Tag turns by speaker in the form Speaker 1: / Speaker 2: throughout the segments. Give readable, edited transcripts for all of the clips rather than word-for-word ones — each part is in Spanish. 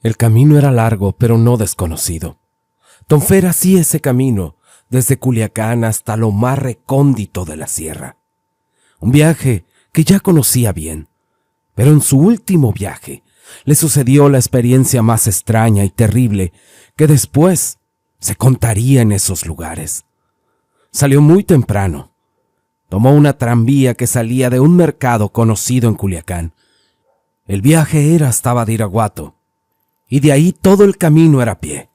Speaker 1: El camino era largo, pero no desconocido. Don Fer hacía ese camino desde Culiacán hasta lo más recóndito de la sierra. Un viaje que ya conocía bien, pero en su último viaje le sucedió la experiencia más extraña y terrible que después se contaría en esos lugares. Salió muy temprano. Tomó una tranvía que salía de un mercado conocido en Culiacán. El viaje era hasta Badiraguato, y de ahí todo el camino era a pie.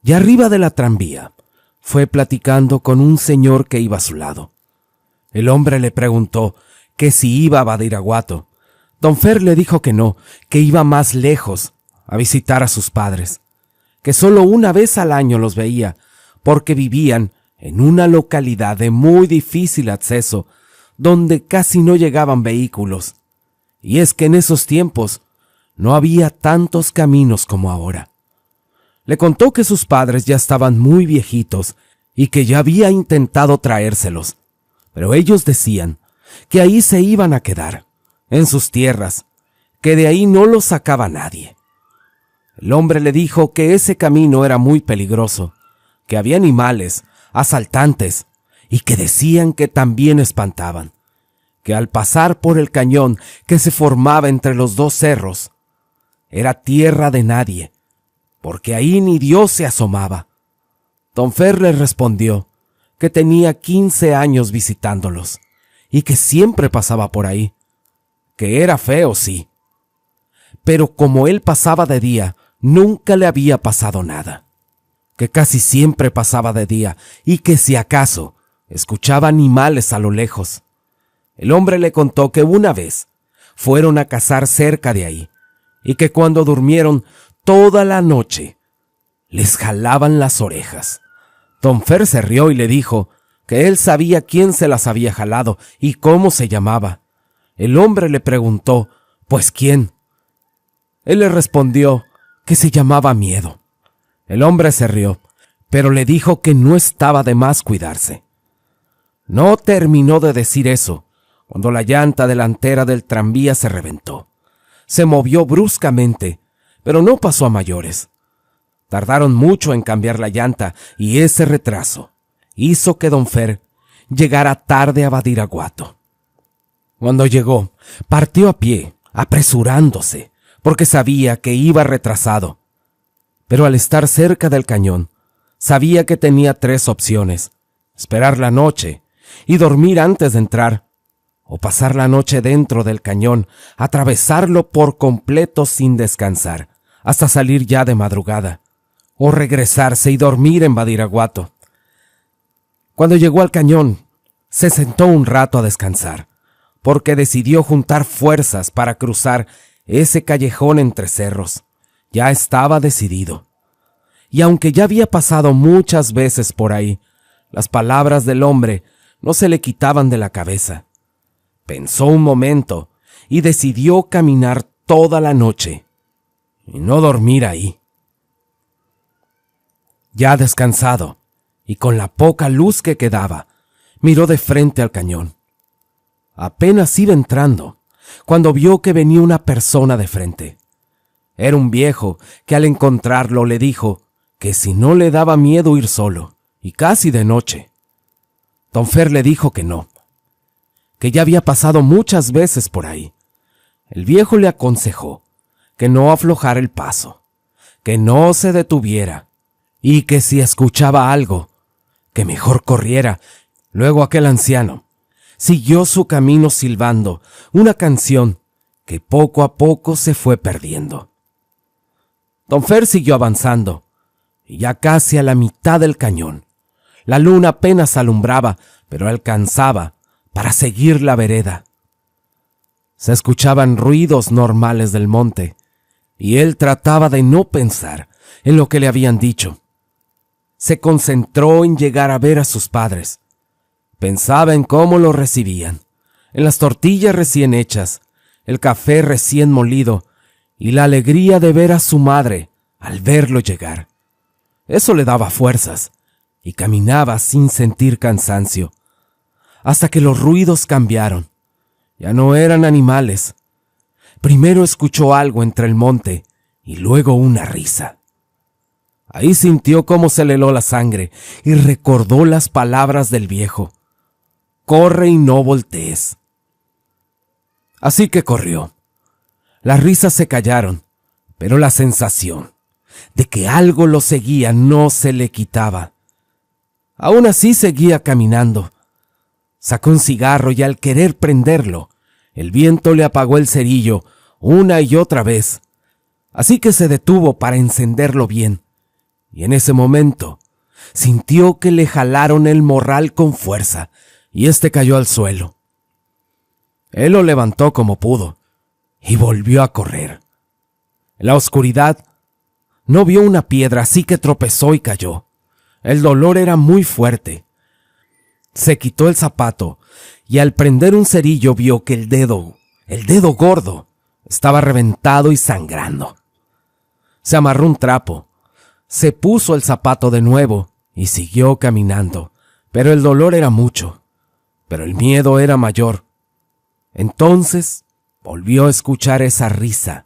Speaker 1: Y arriba de la tranvía fue platicando con un señor que iba a su lado. El hombre le preguntó que si iba a Badiraguato. Don Fer le dijo que no, que iba más lejos a visitar a sus padres, que solo una vez al año los veía, porque vivían en una localidad de muy difícil acceso, donde casi no llegaban vehículos. Y es que en esos tiempos no había tantos caminos como ahora. Le contó que sus padres ya estaban muy viejitos y que ya había intentado traérselos, pero ellos decían que ahí se iban a quedar, en sus tierras, que de ahí no los sacaba nadie. El hombre le dijo que ese camino era muy peligroso, que había animales, asaltantes, y que decían que también espantaban, que al pasar por el cañón que se formaba entre los dos cerros, era tierra de nadie, porque ahí ni Dios se asomaba. Don Fer le respondió que tenía 15 años visitándolos, y que siempre pasaba por ahí, que era feo, sí, pero como él pasaba de día, nunca le había pasado nada, que casi siempre pasaba de día y que si acaso escuchaba animales a lo lejos. El hombre le contó que una vez fueron a cazar cerca de ahí y que cuando durmieron toda la noche les jalaban las orejas. Don Fer se rió y le dijo que él sabía quién se las había jalado y cómo se llamaba. El hombre le preguntó, ¿pues quién? Él le respondió que se llamaba Miedo. El hombre se rió, pero le dijo que no estaba de más cuidarse. No terminó de decir eso cuando la llanta delantera del tranvía se reventó. Se movió bruscamente, pero no pasó a mayores. Tardaron mucho en cambiar la llanta y ese retraso hizo que don Fer llegara tarde a Badiraguato. Cuando llegó, partió a pie, apresurándose, porque sabía que iba retrasado. Pero al estar cerca del cañón, sabía que tenía 3 opciones: esperar la noche y dormir antes de entrar, o pasar la noche dentro del cañón, atravesarlo por completo sin descansar, hasta salir ya de madrugada, o regresarse y dormir en Badiraguato. Cuando llegó al cañón, se sentó un rato a descansar, porque decidió juntar fuerzas para cruzar ese callejón entre cerros. Ya estaba decidido. Y aunque ya había pasado muchas veces por ahí, las palabras del hombre no se le quitaban de la cabeza. Pensó un momento y decidió caminar toda la noche y no dormir ahí. Ya descansado y con la poca luz que quedaba, miró de frente al cañón. Apenas iba entrando cuando vio que venía una persona de frente. Era un viejo que al encontrarlo le dijo que si no le daba miedo ir solo, y casi de noche. Don Fer le dijo que no, que ya había pasado muchas veces por ahí. El viejo le aconsejó que no aflojara el paso, que no se detuviera, y que si escuchaba algo, que mejor corriera. Luego aquel anciano siguió su camino silbando una canción que poco a poco se fue perdiendo. Don Fer siguió avanzando, y ya casi a la mitad del cañón. La luna apenas alumbraba, pero alcanzaba para seguir la vereda. Se escuchaban ruidos normales del monte, y él trataba de no pensar en lo que le habían dicho. Se concentró en llegar a ver a sus padres. Pensaba en cómo lo recibían, en las tortillas recién hechas, el café recién molido y la alegría de ver a su madre al verlo llegar. Eso le daba fuerzas y caminaba sin sentir cansancio, hasta que los ruidos cambiaron. Ya no eran animales. Primero escuchó algo entre el monte y luego una risa. Ahí sintió cómo se le heló la sangre y recordó las palabras del viejo: corre y no voltees. Así que corrió. Las risas se callaron, pero la sensación de que algo lo seguía no se le quitaba. Aún así seguía caminando. Sacó un cigarro y al querer prenderlo, el viento le apagó el cerillo una y otra vez. Así que se detuvo para encenderlo bien, y en ese momento sintió que le jalaron el morral con fuerza y éste cayó al suelo. Él lo levantó como pudo y volvió a correr. En la oscuridad no vio una piedra, así que tropezó y cayó. El dolor era muy fuerte. Se quitó el zapato y al prender un cerillo vio que el dedo gordo, estaba reventado y sangrando. Se amarró un trapo, se puso el zapato de nuevo y siguió caminando, pero el dolor era mucho, pero el miedo era mayor. Entonces volvió a escuchar esa risa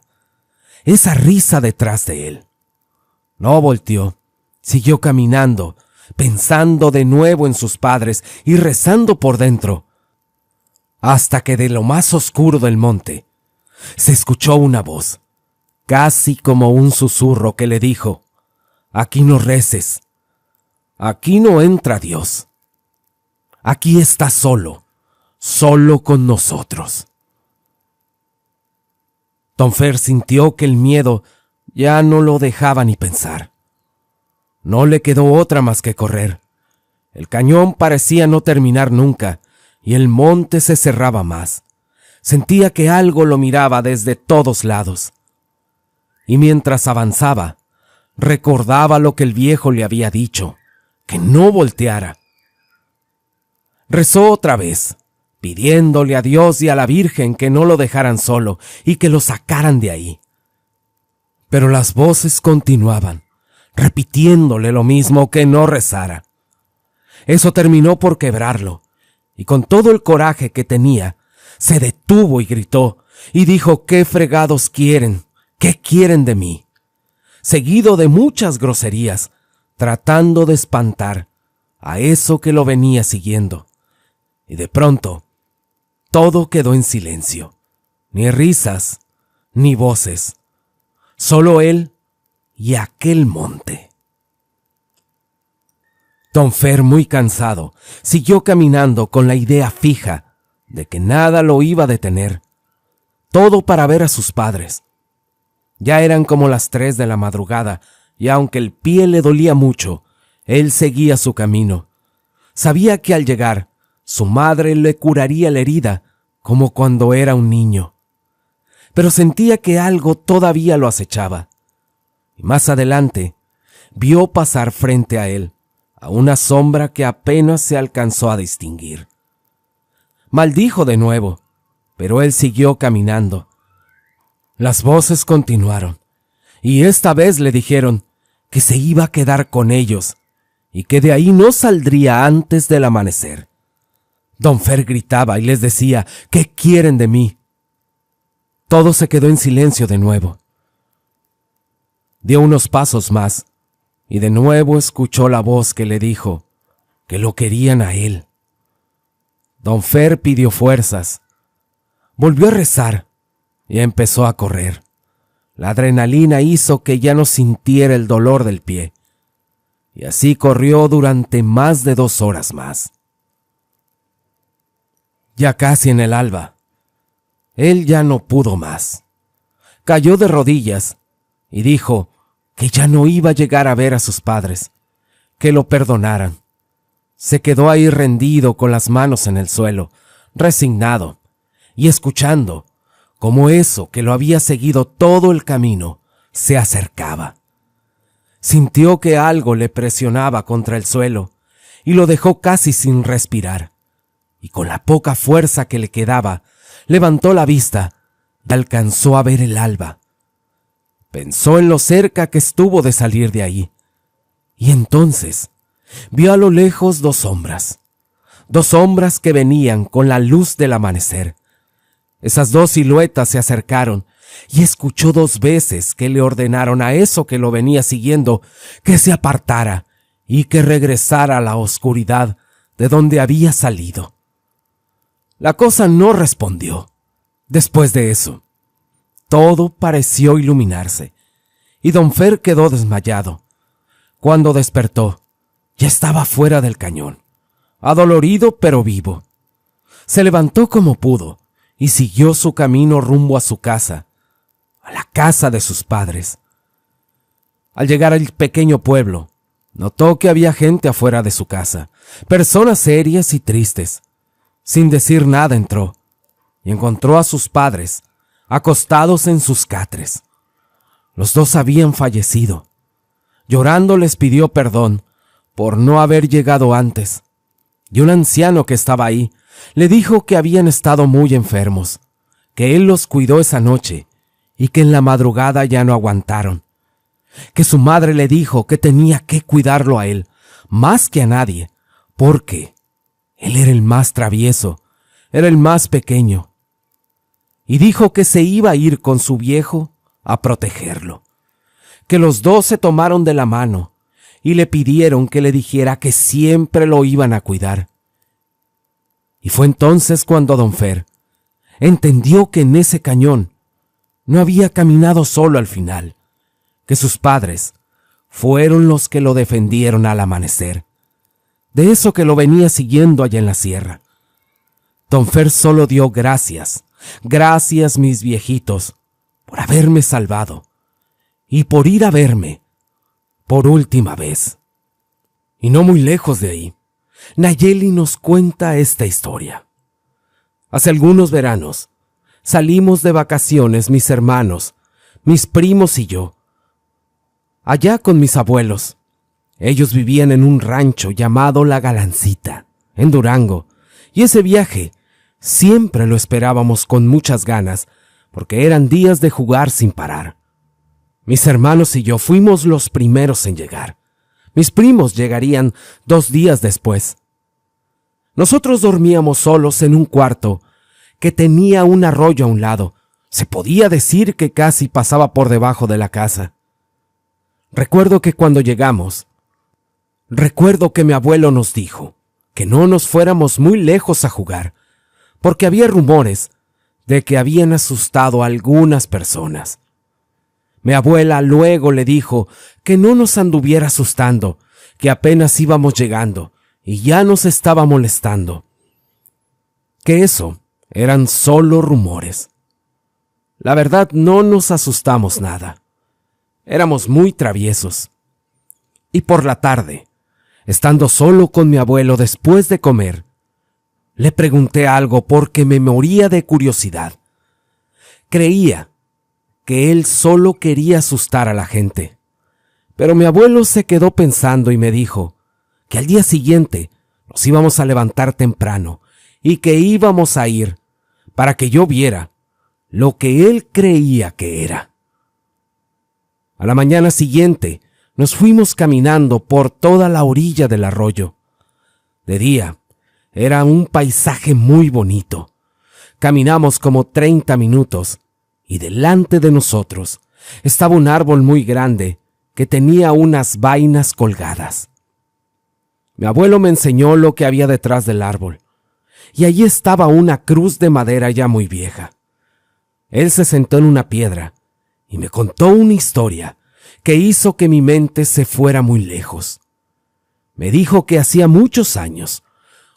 Speaker 1: detrás de él. No volteó, siguió caminando, pensando de nuevo en sus padres y rezando por dentro, hasta que de lo más oscuro del monte se escuchó una voz, casi como un susurro que le dijo: aquí no reces, aquí no entra Dios, aquí estás solo con nosotros. Don Fer sintió que el miedo ya no lo dejaba ni pensar. No le quedó otra más que correr. El cañón parecía no terminar nunca, y el monte se cerraba más. Sentía que algo lo miraba desde todos lados. Y mientras avanzaba, recordaba lo que el viejo le había dicho, que no volteara. Rezó otra vez, pidiéndole a Dios y a la Virgen que no lo dejaran solo y que lo sacaran de ahí. Pero las voces continuaban, repitiéndole lo mismo, que no rezara. Eso terminó por quebrarlo, y con todo el coraje que tenía, se detuvo y gritó, y dijo: ¿qué fregados quieren? ¿Qué quieren de mí? Seguido de muchas groserías, tratando de espantar a eso que lo venía siguiendo. Y de pronto, todo quedó en silencio, ni risas, ni voces, solo él y aquel monte. Don Fer, muy cansado, siguió caminando con la idea fija de que nada lo iba a detener. Todo para ver a sus padres. Ya eran como las 3 de la madrugada, y aunque el pie le dolía mucho, él seguía su camino. Sabía que al llegar, su madre le curaría la herida, como cuando era un niño. Pero sentía que algo todavía lo acechaba. Y más adelante, vio pasar frente a él a una sombra que apenas se alcanzó a distinguir. Maldijo de nuevo, pero él siguió caminando. Las voces continuaron, y esta vez le dijeron que se iba a quedar con ellos y que de ahí no saldría antes del amanecer. Don Fer gritaba y les decía: ¿qué quieren de mí? Todo se quedó en silencio de nuevo. Dio unos pasos más y de nuevo escuchó la voz que le dijo que lo querían a él. Don Fer pidió fuerzas, volvió a rezar y empezó a correr. La adrenalina hizo que ya no sintiera el dolor del pie, y así corrió durante más de 2 horas más. Ya casi en el alba, él ya no pudo más. Cayó de rodillas y dijo que ya no iba a llegar a ver a sus padres, que lo perdonaran. Se quedó ahí rendido con las manos en el suelo, resignado, y escuchando cómo eso que lo había seguido todo el camino se acercaba. Sintió que algo le presionaba contra el suelo y lo dejó casi sin respirar, y con la poca fuerza que le quedaba, levantó la vista y alcanzó a ver el alba. Pensó en lo cerca que estuvo de salir de ahí, y entonces vio a lo lejos 2 sombras. 2 sombras que venían con la luz del amanecer. Esas 2 siluetas se acercaron y escuchó 2 veces que le ordenaron a eso que lo venía siguiendo que se apartara y que regresara a la oscuridad de donde había salido. La cosa no respondió. Después de eso, todo pareció iluminarse, y don Fer quedó desmayado. Cuando despertó, ya estaba fuera del cañón, adolorido pero vivo. Se levantó como pudo y siguió su camino rumbo a su casa, a la casa de sus padres. Al llegar al pequeño pueblo, notó que había gente afuera de su casa, personas serias y tristes. Sin decir nada entró y encontró a sus padres acostados en sus catres. Los 2 habían fallecido. Llorando les pidió perdón por no haber llegado antes, y un anciano que estaba ahí le dijo que habían estado muy enfermos, que él los cuidó esa noche y que en la madrugada ya no aguantaron, que su madre le dijo que tenía que cuidarlo a él más que a nadie, porque él era el más travieso, era el más pequeño, y dijo que se iba a ir con su viejo a protegerlo, que los 2 se tomaron de la mano y le pidieron que le dijera que siempre lo iban a cuidar. Y fue entonces cuando don Fer entendió que en ese cañón no había caminado solo al final, que sus padres fueron los que lo defendieron al amanecer, de eso que lo venía siguiendo allá en la sierra. Don Fer solo dio gracias, gracias mis viejitos, por haberme salvado y por ir a verme por última vez. Y no muy lejos de ahí, Nayeli nos cuenta esta historia. Hace algunos veranos, salimos de vacaciones mis hermanos, mis primos y yo, allá con mis abuelos. Ellos vivían en un rancho llamado La Galancita, en Durango, y ese viaje siempre lo esperábamos con muchas ganas, porque eran días de jugar sin parar. Mis hermanos y yo fuimos los primeros en llegar. Mis primos llegarían 2 días después. Nosotros dormíamos solos en un cuarto que tenía un arroyo a un lado. Se podía decir que casi pasaba por debajo de la casa. Recuerdo que cuando llegamos, mi abuelo nos dijo que no nos fuéramos muy lejos a jugar, porque había rumores de que habían asustado a algunas personas. Mi abuela luego le dijo que no nos anduviera asustando, que apenas íbamos llegando y ya nos estaba molestando, que eso eran solo rumores. La verdad, no nos asustamos nada. Éramos muy traviesos. Y por la tarde, estando solo con mi abuelo después de comer, le pregunté algo porque me moría de curiosidad. Creía que él solo quería asustar a la gente. Pero mi abuelo se quedó pensando y me dijo que al día siguiente nos íbamos a levantar temprano y que íbamos a ir para que yo viera lo que él creía que era. A la mañana siguiente nos fuimos caminando por toda la orilla del arroyo. De día era un paisaje muy bonito. Caminamos como 30 minutos y delante de nosotros estaba un árbol muy grande que tenía unas vainas colgadas. Mi abuelo me enseñó lo que había detrás del árbol, y allí estaba una cruz de madera ya muy vieja. Él se sentó en una piedra y me contó una historia que hizo que mi mente se fuera muy lejos. Me dijo que hacía muchos años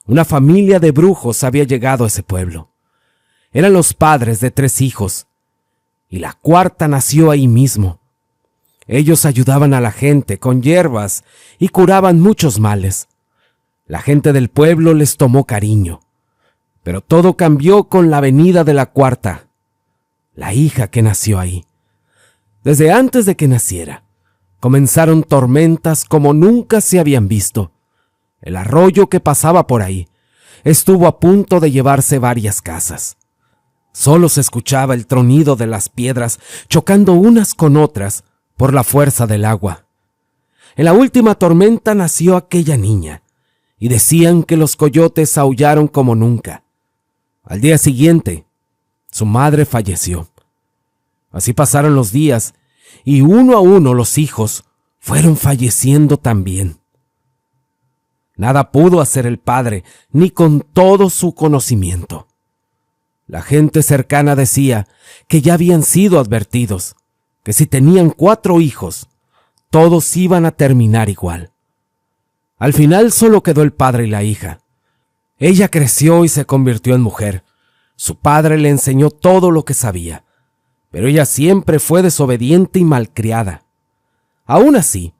Speaker 1: una familia de brujos había llegado a ese pueblo. Eran los padres de 3 hijos, y la 4ª nació ahí mismo. Ellos ayudaban a la gente con hierbas y curaban muchos males. La gente del pueblo les tomó cariño, pero todo cambió con la venida de la 4ª, la hija que nació ahí. Desde antes de que naciera, comenzaron tormentas como nunca se habían visto. El arroyo que pasaba por ahí estuvo a punto de llevarse varias casas. Solo se escuchaba el tronido de las piedras chocando unas con otras por la fuerza del agua. En la última tormenta nació aquella niña, y decían que los coyotes aullaron como nunca. Al día siguiente, su madre falleció. Así pasaron los días, y uno a uno los hijos fueron falleciendo también. Nada pudo hacer el padre, ni con todo su conocimiento. La gente cercana decía que ya habían sido advertidos, que si tenían 4 hijos, todos iban a terminar igual. Al final solo quedó el padre y la hija. Ella creció y se convirtió en mujer. Su padre le enseñó todo lo que sabía, pero ella siempre fue desobediente y malcriada. Aún así,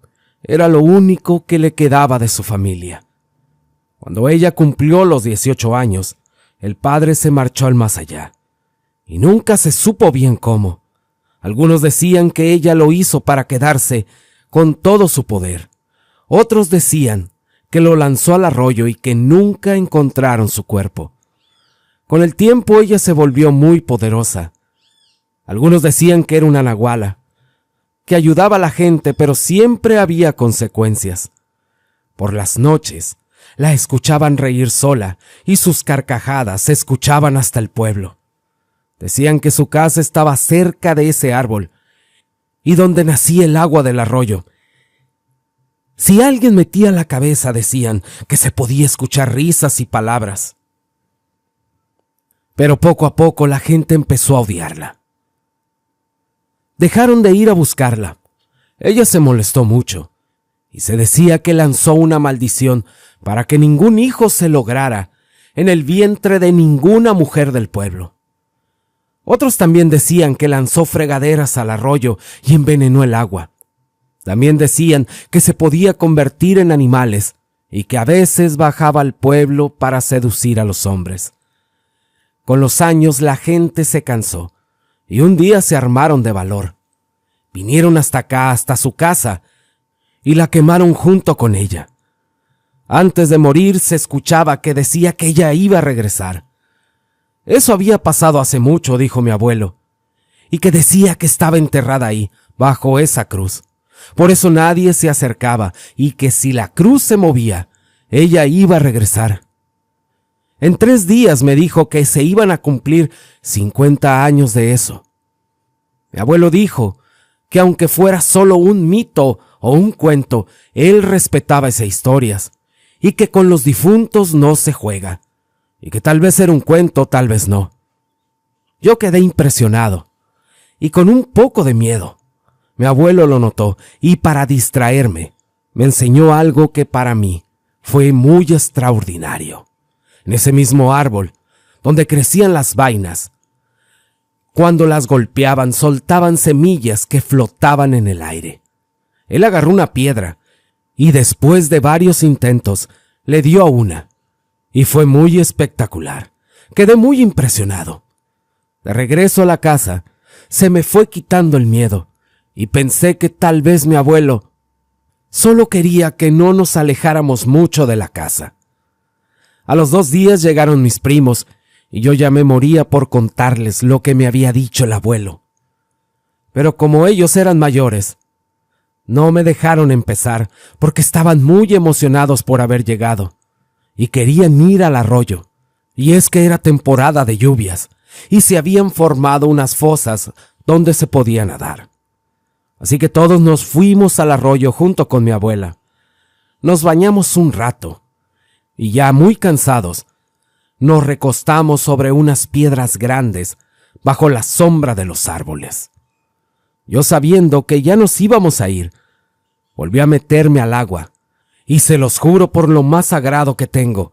Speaker 1: era lo único que le quedaba de su familia. Cuando ella cumplió los 18 años, el padre se marchó al más allá, y nunca se supo bien cómo. Algunos decían que ella lo hizo para quedarse con todo su poder. Otros decían que lo lanzó al arroyo y que nunca encontraron su cuerpo. Con el tiempo ella se volvió muy poderosa. Algunos decían que era una nahuala, que ayudaba a la gente, pero siempre había consecuencias. Por las noches la escuchaban reír sola y sus carcajadas se escuchaban hasta el pueblo. Decían que su casa estaba cerca de ese árbol y donde nacía el agua del arroyo. Si alguien metía la cabeza, decían que se podía escuchar risas y palabras. Pero poco a poco la gente empezó a odiarla. Dejaron de ir a buscarla. Ella se molestó mucho y se decía que lanzó una maldición para que ningún hijo se lograra en el vientre de ninguna mujer del pueblo. Otros también decían que lanzó fregaderas al arroyo y envenenó el agua. También decían que se podía convertir en animales y que a veces bajaba al pueblo para seducir a los hombres. Con los años la gente se cansó y un día se armaron de valor. Vinieron hasta acá, hasta su casa, y la quemaron junto con ella. Antes de morir se escuchaba que decía que ella iba a regresar. Eso había pasado hace mucho, dijo mi abuelo, y que decía que estaba enterrada ahí, bajo esa cruz. Por eso nadie se acercaba, y que si la cruz se movía, ella iba a regresar. En 3 días me dijo que se iban a cumplir 50 años de eso. Mi abuelo dijo que aunque fuera solo un mito o un cuento, él respetaba esas historias, y que con los difuntos no se juega, y que tal vez era un cuento, tal vez no. Yo quedé impresionado, y con un poco de miedo. Mi abuelo lo notó, y para distraerme, me enseñó algo que para mí fue muy extraordinario. En ese mismo árbol, donde crecían las vainas, cuando las golpeaban, soltaban semillas que flotaban en el aire. Él agarró una piedra, y después de varios intentos, le dio a una, y fue muy espectacular. Quedé muy impresionado. De regreso a la casa, se me fue quitando el miedo, y pensé que tal vez mi abuelo solo quería que no nos alejáramos mucho de la casa. A los 2 días llegaron mis primos, y yo ya me moría por contarles lo que me había dicho el abuelo. Pero como ellos eran mayores, no me dejaron empezar porque estaban muy emocionados por haber llegado, y querían ir al arroyo, y es que era temporada de lluvias, y se habían formado unas fosas donde se podía nadar. Así que todos nos fuimos al arroyo junto con mi abuela. Nos bañamos un rato, y ya muy cansados, nos recostamos sobre unas piedras grandes bajo la sombra de los árboles. Yo, sabiendo que ya nos íbamos a ir, volví a meterme al agua, y se los juro por lo más sagrado que tengo,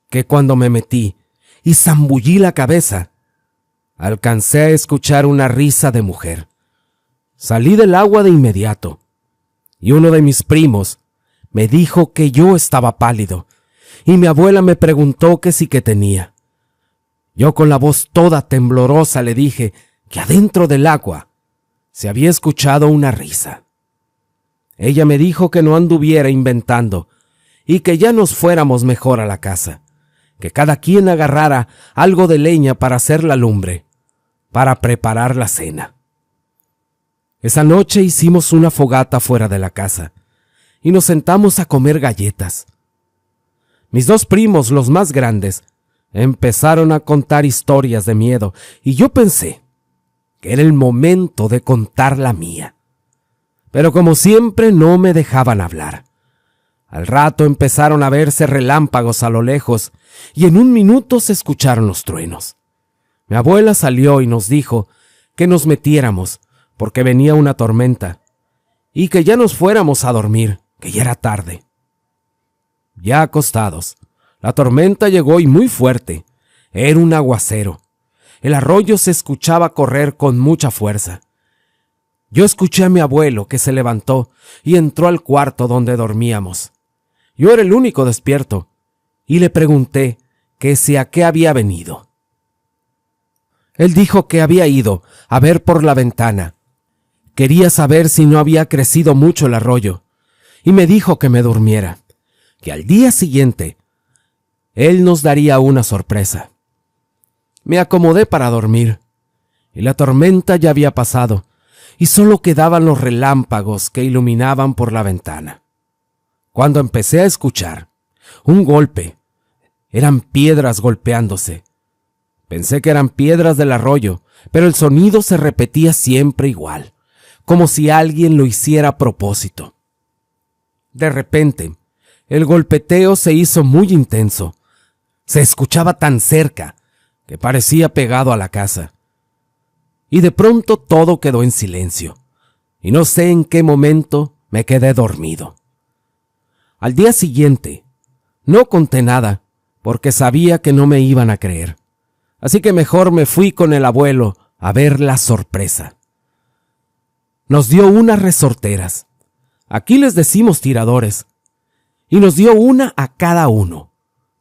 Speaker 1: que cuando me metí y zambullí la cabeza, alcancé a escuchar una risa de mujer. Salí del agua de inmediato, y uno de mis primos me dijo que yo estaba pálido, y mi abuela me preguntó que sí que tenía. Yo con la voz toda temblorosa le dije que adentro del agua se había escuchado una risa. Ella me dijo que no anduviera inventando y que ya nos fuéramos mejor a la casa, que cada quien agarrara algo de leña para hacer la lumbre, para preparar la cena. Esa noche hicimos una fogata fuera de la casa y nos sentamos a comer galletas. Mis 2 primos, los más grandes, empezaron a contar historias de miedo y yo pensé que era el momento de contar la mía. Pero como siempre no me dejaban hablar. Al rato empezaron a verse relámpagos a lo lejos y en un minuto se escucharon los truenos. Mi abuela salió y nos dijo que nos metiéramos porque venía una tormenta y que ya nos fuéramos a dormir, que ya era tarde. Ya acostados, la tormenta llegó y muy fuerte. Era un aguacero. El arroyo se escuchaba correr con mucha fuerza. Yo escuché a mi abuelo que se levantó y entró al cuarto donde dormíamos. Yo era el único despierto y le pregunté que si a qué había venido. Él dijo que había ido a ver por la ventana. Quería saber si no había crecido mucho el arroyo y me dijo que me durmiera, que al día siguiente él nos daría una sorpresa. Me acomodé para dormir y la tormenta ya había pasado y solo quedaban los relámpagos que iluminaban por la ventana. Cuando empecé a escuchar un golpe, eran piedras golpeándose. Pensé que eran piedras del arroyo, pero el sonido se repetía siempre igual, como si alguien lo hiciera a propósito. De repente, el golpeteo se hizo muy intenso. Se escuchaba tan cerca que parecía pegado a la casa. Y de pronto todo quedó en silencio, y no sé en qué momento me quedé dormido. Al día siguiente, no conté nada, porque sabía que no me iban a creer. Así que mejor me fui con el abuelo a ver la sorpresa. Nos dio unas resorteras. Aquí les decimos tiradores. Y nos dio una a cada uno.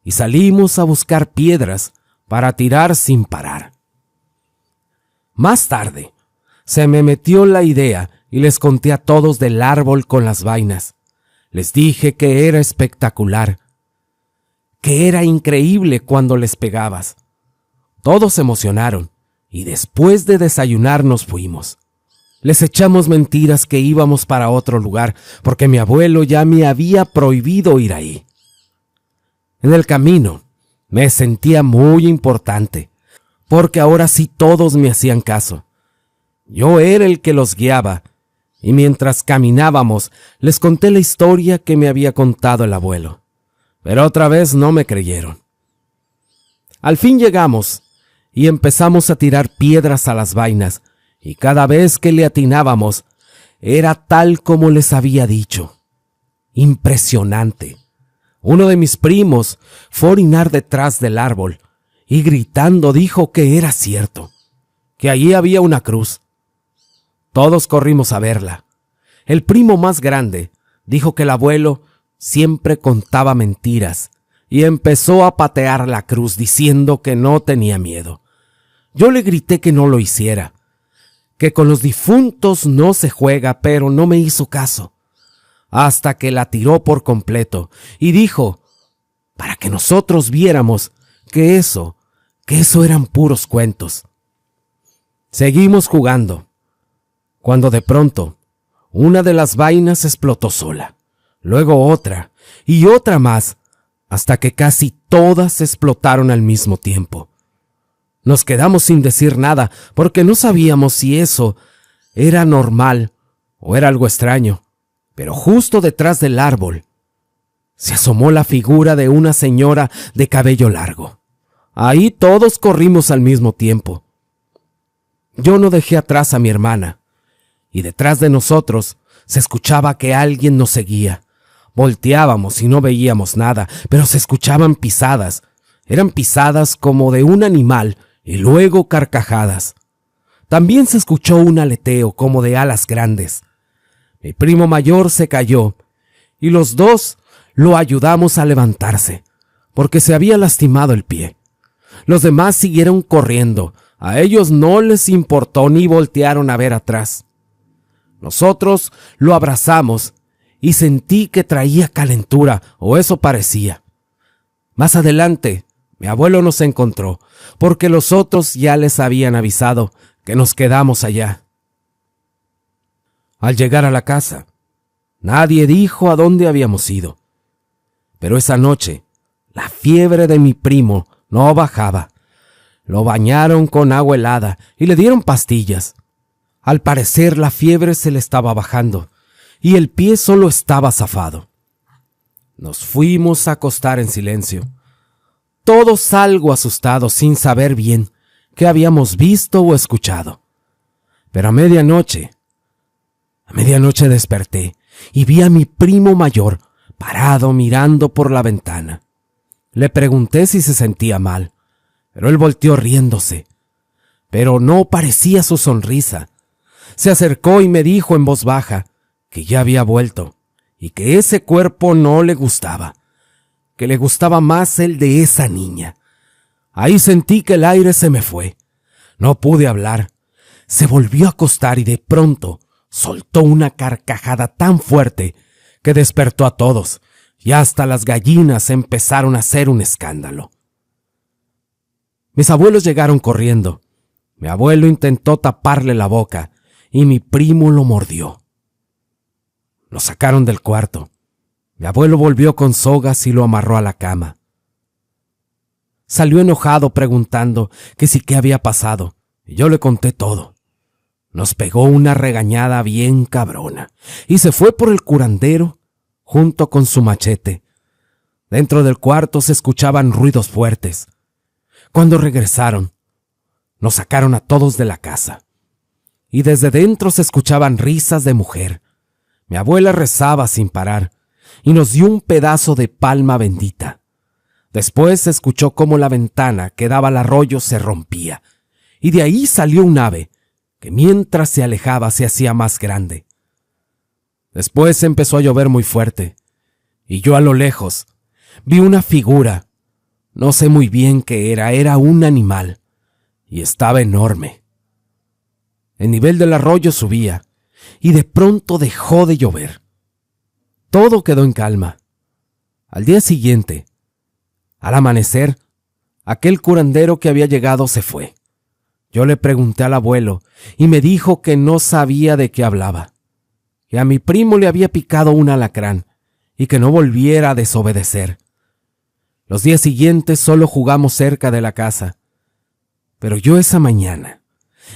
Speaker 1: Y salimos a buscar piedras para tirar sin parar. Más tarde, se me metió la idea y les conté a todos del árbol con las vainas. Les dije que era espectacular, que era increíble cuando les pegabas. Todos se emocionaron y después de desayunar nos fuimos. Les echamos mentiras que íbamos para otro lugar porque mi abuelo ya me había prohibido ir ahí. En el camino me sentía muy importante porque ahora sí todos me hacían caso. Yo era el que los guiaba y mientras caminábamos les conté la historia que me había contado el abuelo. Pero otra vez no me creyeron. Al fin llegamos y empezamos a tirar piedras a las vainas, y cada vez que le atinábamos, era tal como les había dicho. Impresionante. Uno de mis primos fue a orinar detrás del árbol, y gritando dijo que era cierto, que allí había una cruz. Todos corrimos a verla. El primo más grande dijo que el abuelo siempre contaba mentiras, y empezó a patear la cruz diciendo que no tenía miedo. Yo le grité que no lo hiciera, que con los difuntos no se juega, pero no me hizo caso, hasta que la tiró por completo y dijo, para que nosotros viéramos que eso eran puros cuentos. Seguimos jugando, cuando de pronto una de las vainas explotó sola, luego otra y otra más, hasta que casi todas explotaron al mismo tiempo. Nos quedamos sin decir nada porque no sabíamos si eso era normal o era algo extraño. Pero justo detrás del árbol se asomó la figura de una señora de cabello largo. Ahí todos corrimos al mismo tiempo. Yo no dejé atrás a mi hermana y detrás de nosotros se escuchaba que alguien nos seguía. Volteábamos y no veíamos nada, pero se escuchaban pisadas. Eran pisadas como de un animal y luego carcajadas. También se escuchó un aleteo como de alas grandes. Mi primo mayor se cayó y los dos lo ayudamos a levantarse, porque se había lastimado el pie. Los demás siguieron corriendo. A ellos no les importó ni voltearon a ver atrás. Nosotros lo abrazamos y sentí que traía calentura, o eso parecía. Más adelante, mi abuelo nos encontró, porque los otros ya les habían avisado que nos quedamos allá. Al llegar a la casa, nadie dijo a dónde habíamos ido. Pero esa noche, la fiebre de mi primo no bajaba. Lo bañaron con agua helada y le dieron pastillas. Al parecer la fiebre se le estaba bajando y el pie solo estaba zafado. Nos fuimos a acostar en silencio, todos algo asustados sin saber bien qué habíamos visto o escuchado. Pero a medianoche desperté y vi a mi primo mayor parado mirando por la ventana. Le pregunté si se sentía mal, pero él volteó riéndose. Pero no parecía su sonrisa. Se acercó y me dijo en voz baja que ya había vuelto y que ese cuerpo no le gustaba, que le gustaba más el de esa niña. Ahí sentí que el aire se me fue. No pude hablar. Se volvió a acostar y de pronto soltó una carcajada tan fuerte que despertó a todos y hasta las gallinas empezaron a hacer un escándalo. Mis abuelos llegaron corriendo. Mi abuelo intentó taparle la boca y mi primo lo mordió. Lo sacaron del cuarto. Mi abuelo volvió con sogas y lo amarró a la cama. Salió enojado preguntando que si qué había pasado, y yo le conté todo. Nos pegó una regañada bien cabrona y se fue por el curandero junto con su machete. Dentro del cuarto se escuchaban ruidos fuertes. Cuando regresaron, nos sacaron a todos de la casa. Y desde dentro se escuchaban risas de mujer. Mi abuela rezaba sin parar y nos dio un pedazo de palma bendita. Después se escuchó cómo la ventana que daba al arroyo se rompía y de ahí salió un ave que mientras se alejaba se hacía más grande. Después empezó a llover muy fuerte y yo a lo lejos vi una figura. No sé muy bien qué era un animal y estaba enorme. El nivel del arroyo subía y de pronto dejó de llover. Todo quedó en calma. Al día siguiente, al amanecer, aquel curandero que había llegado se fue. Yo le pregunté al abuelo y me dijo que no sabía de qué hablaba, que a mi primo le había picado un alacrán y que no volviera a desobedecer. Los días siguientes solo jugamos cerca de la casa, pero yo esa mañana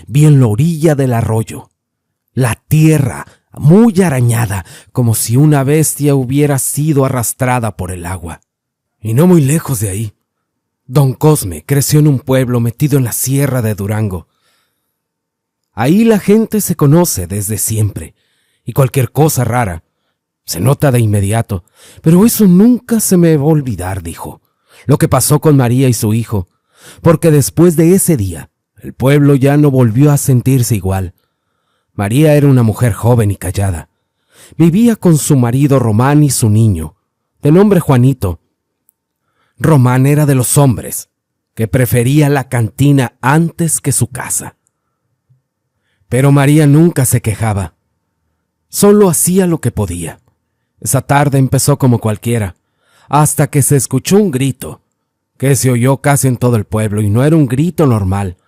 Speaker 1: vi en la orilla del arroyo la tierra muy arañada, como si una bestia hubiera sido arrastrada por el agua. Y no muy lejos de ahí, don Cosme creció en un pueblo metido en la sierra de Durango. Ahí la gente se conoce desde siempre, y cualquier cosa rara se nota de inmediato. Pero eso nunca se me va a olvidar, dijo, lo que pasó con María y su hijo, porque después de ese día, el pueblo ya no volvió a sentirse igual. María era una mujer joven y callada. Vivía con su marido Román y su niño, de nombre Juanito. Román era de los hombres que prefería la cantina antes que su casa. Pero María nunca se quejaba. Solo hacía lo que podía. Esa tarde empezó como cualquiera, hasta que se escuchó un grito, que se oyó casi en todo el pueblo, y no era un grito normal,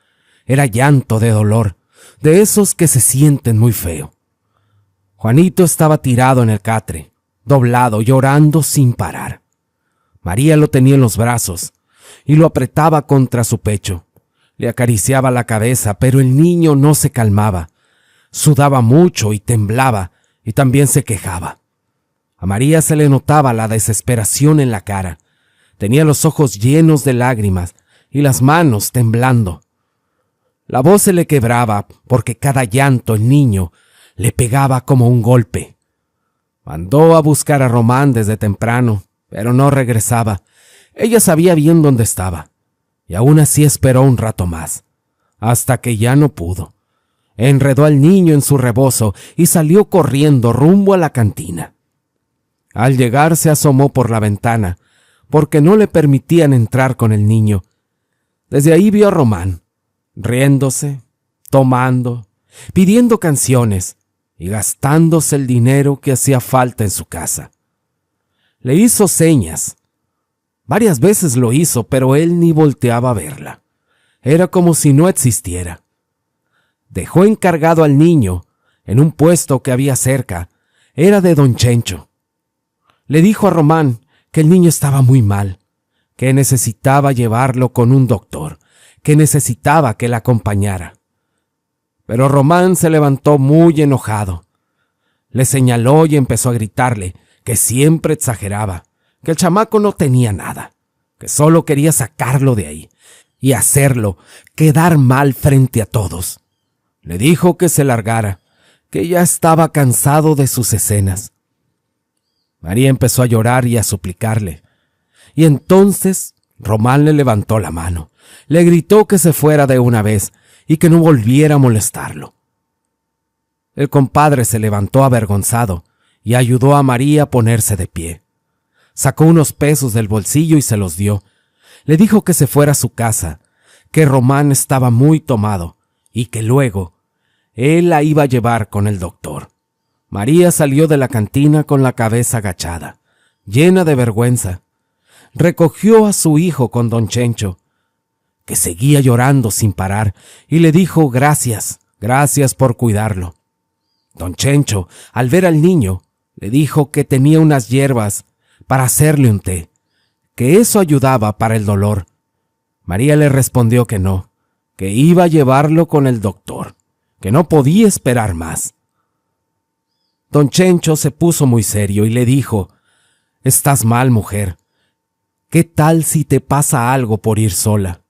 Speaker 1: era llanto de dolor, de esos que se sienten muy feo. Juanito estaba tirado en el catre, doblado, llorando sin parar. María lo tenía en los brazos y lo apretaba contra su pecho. Le acariciaba la cabeza, pero el niño no se calmaba. Sudaba mucho y temblaba, y también se quejaba. A María se le notaba la desesperación en la cara. Tenía los ojos llenos de lágrimas y las manos temblando. La voz se le quebraba porque cada llanto el niño le pegaba como un golpe. Mandó a buscar a Román desde temprano, pero no regresaba. Ella sabía bien dónde estaba, y aún así esperó un rato más, hasta que ya no pudo. Enredó al niño en su rebozo y salió corriendo rumbo a la cantina. Al llegar se asomó por la ventana, porque no le permitían entrar con el niño. Desde ahí vio a Román, riéndose, tomando, pidiendo canciones y gastándose el dinero que hacía falta en su casa. Le hizo señas. Varias veces lo hizo, pero él ni volteaba a verla. Era como si no existiera. Dejó encargado al niño en un puesto que había cerca. Era de don Chencho. Le dijo a Román que el niño estaba muy mal, que necesitaba llevarlo con un doctor, que necesitaba que la acompañara. Pero Román se levantó muy enojado. Le señaló y empezó a gritarle que siempre exageraba, que el chamaco no tenía nada, que solo quería sacarlo de ahí y hacerlo quedar mal frente a todos. Le dijo que se largara, que ya estaba cansado de sus escenas. María empezó a llorar y a suplicarle, y entonces Román le levantó la mano, le gritó que se fuera de una vez y que no volviera a molestarlo. El compadre se levantó avergonzado y ayudó a María a ponerse de pie. Sacó unos pesos del bolsillo y se los dio. Le dijo que se fuera a su casa, que Román estaba muy tomado y que luego él la iba a llevar con el doctor. María salió de la cantina con la cabeza agachada, llena de vergüenza. Recogió a su hijo con don Chencho, que seguía llorando sin parar, y le dijo gracias por cuidarlo. Don Chencho, al ver al niño, le dijo que tenía unas hierbas para hacerle un té, que eso ayudaba para el dolor. María le respondió que no, que iba a llevarlo con el doctor, que no podía esperar más. Don Chencho se puso muy serio y le dijo: «Estás mal, mujer. ¿Qué tal si te pasa algo por ir sola?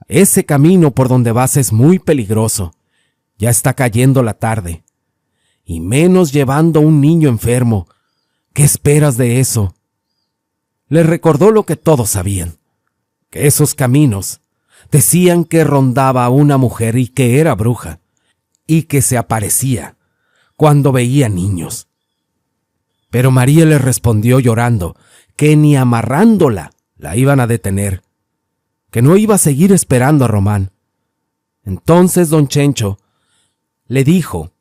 Speaker 1: Ese camino por donde vas es muy peligroso. Ya está cayendo la tarde. Y menos llevando a un niño enfermo. ¿Qué esperas de eso?». Le recordó lo que todos sabían, que esos caminos decían que rondaba a una mujer y que era bruja, y que se aparecía cuando veía niños. Pero María le respondió llorando que ni amarrándola la iban a detener, que no iba a seguir esperando a Román. Entonces don Chencho le dijo: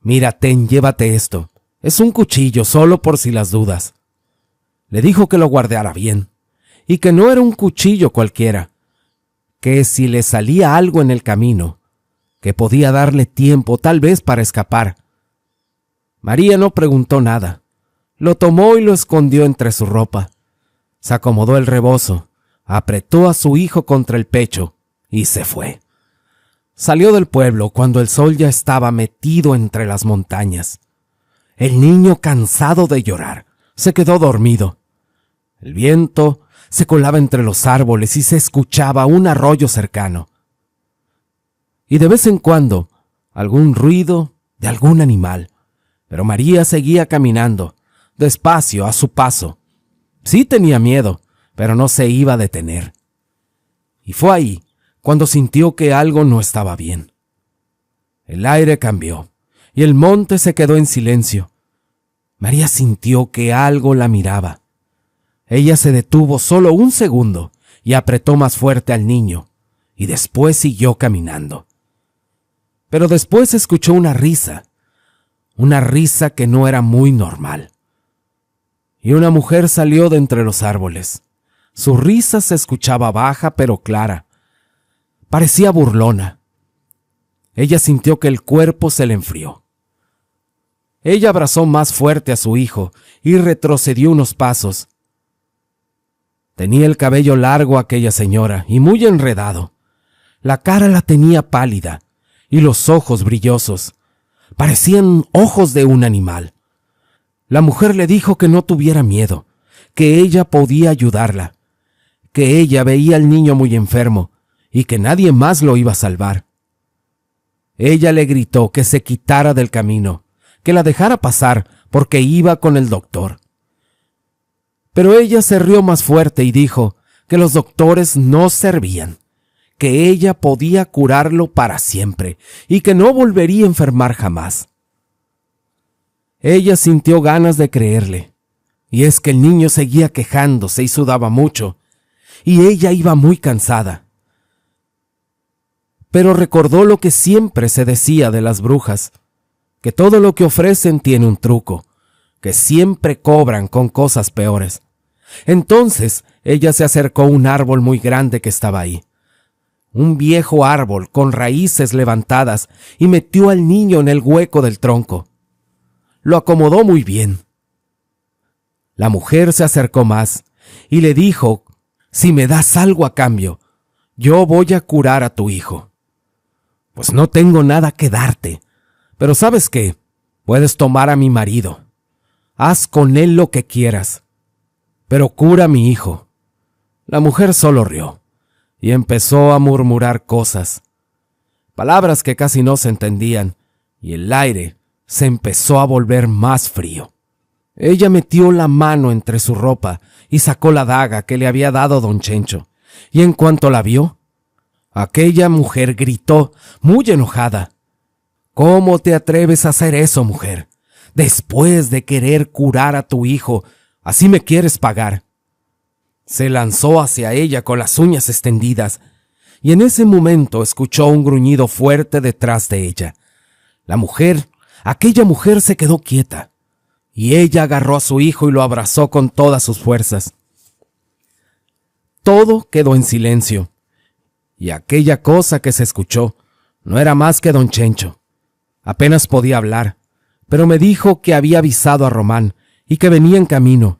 Speaker 1: «Mira, llévate esto. Es un cuchillo solo por si las dudas». Le dijo que lo guardara bien, y que no era un cuchillo cualquiera, que si le salía algo en el camino, que podía darle tiempo tal vez para escapar. María no preguntó nada. Lo tomó y lo escondió entre su ropa. Se acomodó el rebozo, apretó a su hijo contra el pecho y se fue. Salió del pueblo cuando el sol ya estaba metido entre las montañas. El niño, cansado de llorar, se quedó dormido. El viento se colaba entre los árboles y se escuchaba un arroyo cercano. Y de vez en cuando algún ruido de algún animal. Pero María seguía caminando, despacio, a su paso. Sí tenía miedo, pero no se iba a detener. Y fue ahí cuando sintió que algo no estaba bien. El aire cambió y el monte se quedó en silencio. María sintió que algo la miraba. Ella se detuvo solo un segundo y apretó más fuerte al niño, y después siguió caminando. Pero después escuchó una risa que no era muy normal. Y una mujer salió de entre los árboles. Su risa se escuchaba baja pero clara. Parecía burlona. Ella sintió que el cuerpo se le enfrió. Ella abrazó más fuerte a su hijo y retrocedió unos pasos. Tenía el cabello largo aquella señora y muy enredado. La cara la tenía pálida y los ojos brillosos. Parecían ojos de un animal. La mujer le dijo que no tuviera miedo, que ella podía ayudarla, que ella veía al niño muy enfermo y que nadie más lo iba a salvar. Ella le gritó que se quitara del camino, que la dejara pasar porque iba con el doctor. Pero ella se rió más fuerte y dijo que los doctores no servían, que ella podía curarlo para siempre y que no volvería a enfermar jamás. Ella sintió ganas de creerle, y es que el niño seguía quejándose y sudaba mucho, y ella iba muy cansada. Pero recordó lo que siempre se decía de las brujas, que todo lo que ofrecen tiene un truco, que siempre cobran con cosas peores. Entonces ella se acercó a un árbol muy grande que estaba ahí, un viejo árbol con raíces levantadas, y metió al niño en el hueco del tronco. Lo acomodó muy bien. La mujer se acercó más y le dijo: «Si me das algo a cambio, yo voy a curar a tu hijo. Pues no tengo nada que darte, pero ¿sabes qué? Puedes tomar a mi marido. Haz con él lo que quieras, pero cura a mi hijo. La mujer solo rió y empezó a murmurar cosas, palabras que casi no se entendían, y el aire se empezó a volver más frío. Ella metió la mano entre su ropa y sacó la daga que le había dado don Chencho, y en cuanto la vio, aquella mujer gritó muy enojada: ¿Cómo te atreves a hacer eso, mujer? Después de querer curar a tu hijo, ¿así me quieres pagar? Se lanzó hacia ella con las uñas extendidas, y en ese momento escuchó un gruñido fuerte detrás de ella. Aquella mujer se quedó quieta, y ella agarró a su hijo y lo abrazó con todas sus fuerzas. Todo quedó en silencio, y aquella cosa que se escuchó no era más que don Chencho. Apenas podía hablar, pero me dijo que había avisado a Román y que venía en camino.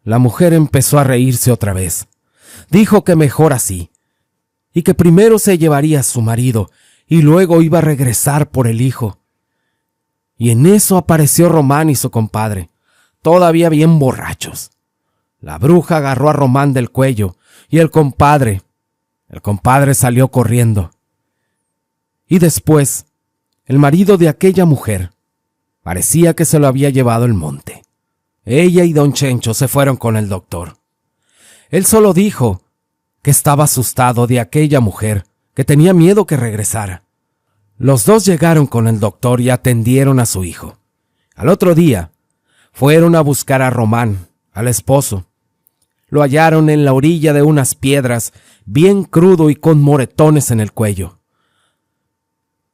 Speaker 1: La mujer empezó a reírse otra vez. Dijo que mejor así, y que primero se llevaría a su marido y luego iba a regresar por el hijo. Y en eso apareció Román y su compadre, todavía bien borrachos. La bruja agarró a Román del cuello y el compadre salió corriendo. Y después, el marido de aquella mujer parecía que se lo había llevado el monte. Ella y don Chencho se fueron con el doctor. Él solo dijo que estaba asustado de aquella mujer, que tenía miedo que regresara. Los dos llegaron con el doctor y atendieron a su hijo. Al otro día, fueron a buscar a Román, al esposo. Lo hallaron en la orilla de unas piedras, bien crudo y con moretones en el cuello.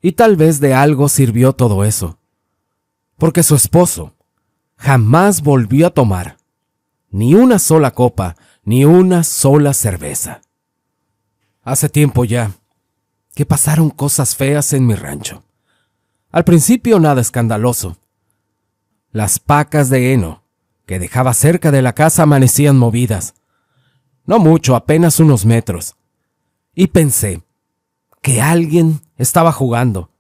Speaker 1: Y tal vez de algo sirvió todo eso, porque su esposo jamás volvió a tomar ni una sola copa, ni una sola cerveza. Hace tiempo ya que pasaron cosas feas en mi rancho. Al principio nada escandaloso. Las pacas de heno que dejaba cerca de la casa amanecían movidas. No mucho, apenas unos metros. Y pensé que alguien estaba jugando,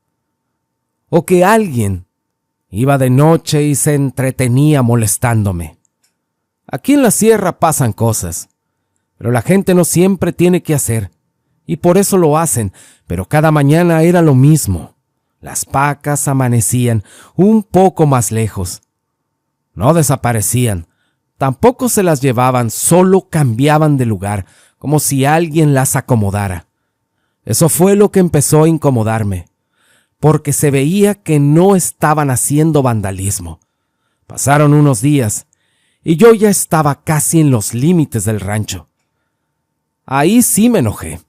Speaker 1: o que alguien iba de noche y se entretenía molestándome. Aquí en la sierra pasan cosas, pero la gente no siempre tiene que hacer, y por eso lo hacen, pero cada mañana era lo mismo. Las pacas amanecían un poco más lejos. No desaparecían, tampoco se las llevaban, solo cambiaban de lugar, como si alguien las acomodara. Eso fue lo que empezó a incomodarme, porque se veía que no estaban haciendo vandalismo. Pasaron unos días, y yo ya estaba casi en los límites del rancho. Ahí sí me enojé.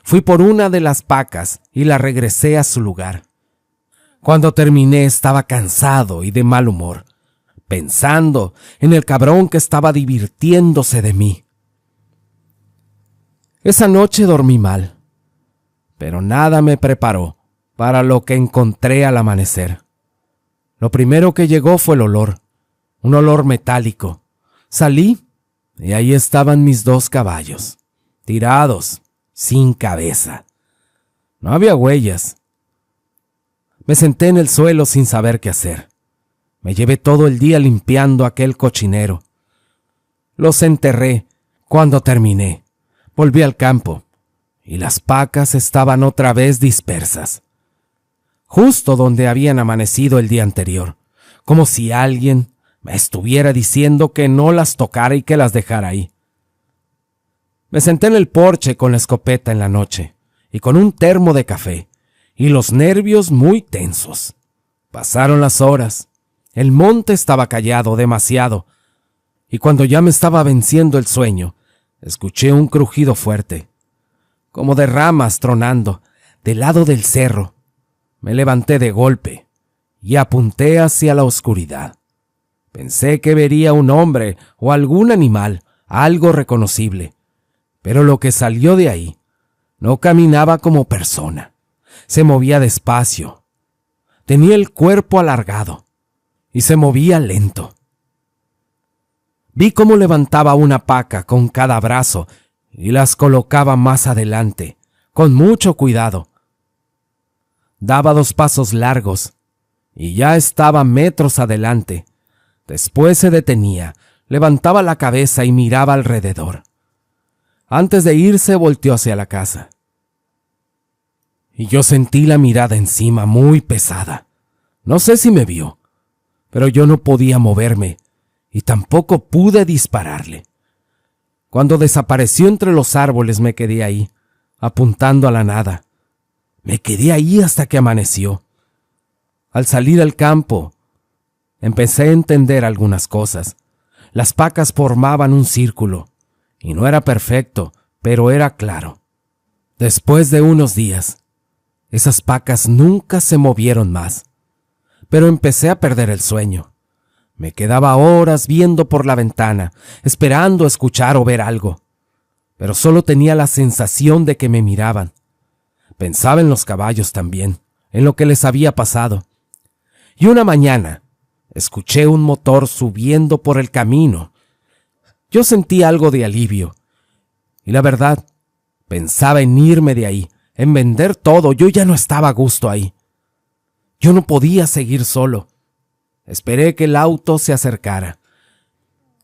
Speaker 1: Fui por una de las pacas y la regresé a su lugar. Cuando terminé estaba cansado y de mal humor, pensando en el cabrón que estaba divirtiéndose de mí. Esa noche dormí mal, pero nada me preparó para lo que encontré al amanecer. Lo primero que llegó fue el olor, un olor metálico. Salí y ahí estaban mis 2 caballos, tirados, sin cabeza. No había huellas. Me senté en el suelo sin saber qué hacer. Me llevé todo el día limpiando aquel cochinero. Los enterré cuando terminé. Volví al campo y las pacas estaban otra vez dispersas, justo donde habían amanecido el día anterior, como si alguien me estuviera diciendo que no las tocara y que las dejara ahí. Me senté en el porche con la escopeta en la noche y con un termo de café y los nervios muy tensos. Pasaron las horas, el monte estaba callado demasiado y cuando ya me estaba venciendo el sueño, escuché un crujido fuerte, como de ramas tronando, del lado del cerro. Me levanté de golpe y apunté hacia la oscuridad. Pensé que vería un hombre o algún animal, algo reconocible, pero lo que salió de ahí no caminaba como persona. Se movía despacio. Tenía el cuerpo alargado y se movía lento. Vi cómo levantaba una paca con cada brazo y las colocaba más adelante, con mucho cuidado. Daba 2 pasos largos y ya estaba metros adelante. Después se detenía, levantaba la cabeza y miraba alrededor. Antes de irse volteó hacia la casa. Y yo sentí la mirada encima muy pesada. No sé si me vio, pero yo no podía moverme y tampoco pude dispararle. Cuando desapareció entre los árboles me quedé ahí, apuntando a la nada. Me quedé ahí hasta que amaneció. Al salir al campo, empecé a entender algunas cosas. Las pacas formaban un círculo, y no era perfecto, pero era claro. Después de unos días, esas pacas nunca se movieron más, pero empecé a perder el sueño. Me quedaba horas viendo por la ventana, esperando escuchar o ver algo, pero solo tenía la sensación de que me miraban. Pensaba en los caballos también, en lo que les había pasado. Y una mañana, escuché un motor subiendo por el camino. Yo sentí algo de alivio, y la verdad, pensaba en irme de ahí, en vender todo. Yo ya no estaba a gusto ahí. Yo no podía seguir solo. Esperé que el auto se acercara,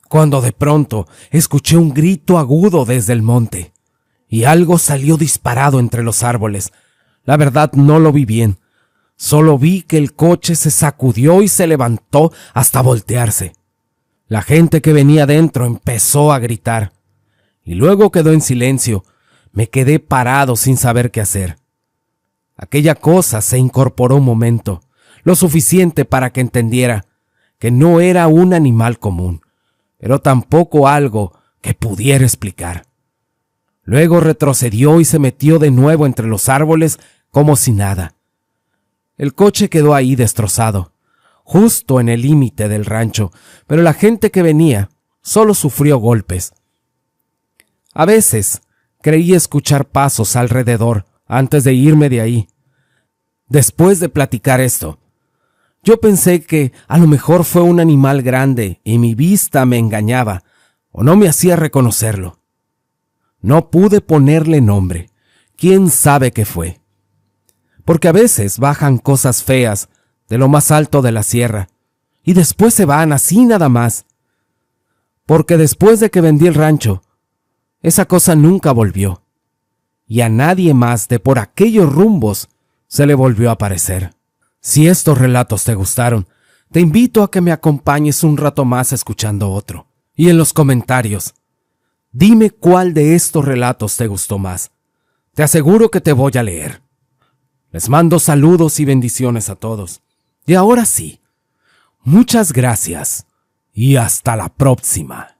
Speaker 1: cuando de pronto escuché un grito agudo desde el monte, y algo salió disparado entre los árboles. La verdad no lo vi bien, solo vi que el coche se sacudió y se levantó hasta voltearse. La gente que venía dentro empezó a gritar, y luego quedó en silencio. Me quedé parado sin saber qué hacer. Aquella cosa se incorporó un momento, lo suficiente para que entendiera que no era un animal común, pero tampoco algo que pudiera explicar. Luego retrocedió y se metió de nuevo entre los árboles como si nada. El coche quedó ahí destrozado, justo en el límite del rancho, pero la gente que venía solo sufrió golpes. A veces creí escuchar pasos alrededor antes de irme de ahí. Después de platicar esto, yo pensé que a lo mejor fue un animal grande y mi vista me engañaba o no me hacía reconocerlo. No pude ponerle nombre. ¿Quién sabe qué fue? Porque a veces bajan cosas feas de lo más alto de la sierra y después se van así nada más. Porque después de que vendí el rancho, esa cosa nunca volvió, y a nadie más de por aquellos rumbos se le volvió a aparecer. Si estos relatos te gustaron, te invito a que me acompañes un rato más escuchando otro. Y en los comentarios, dime cuál de estos relatos te gustó más. Te aseguro que te voy a leer. Les mando saludos y bendiciones a todos. Y ahora sí, muchas gracias y hasta la próxima.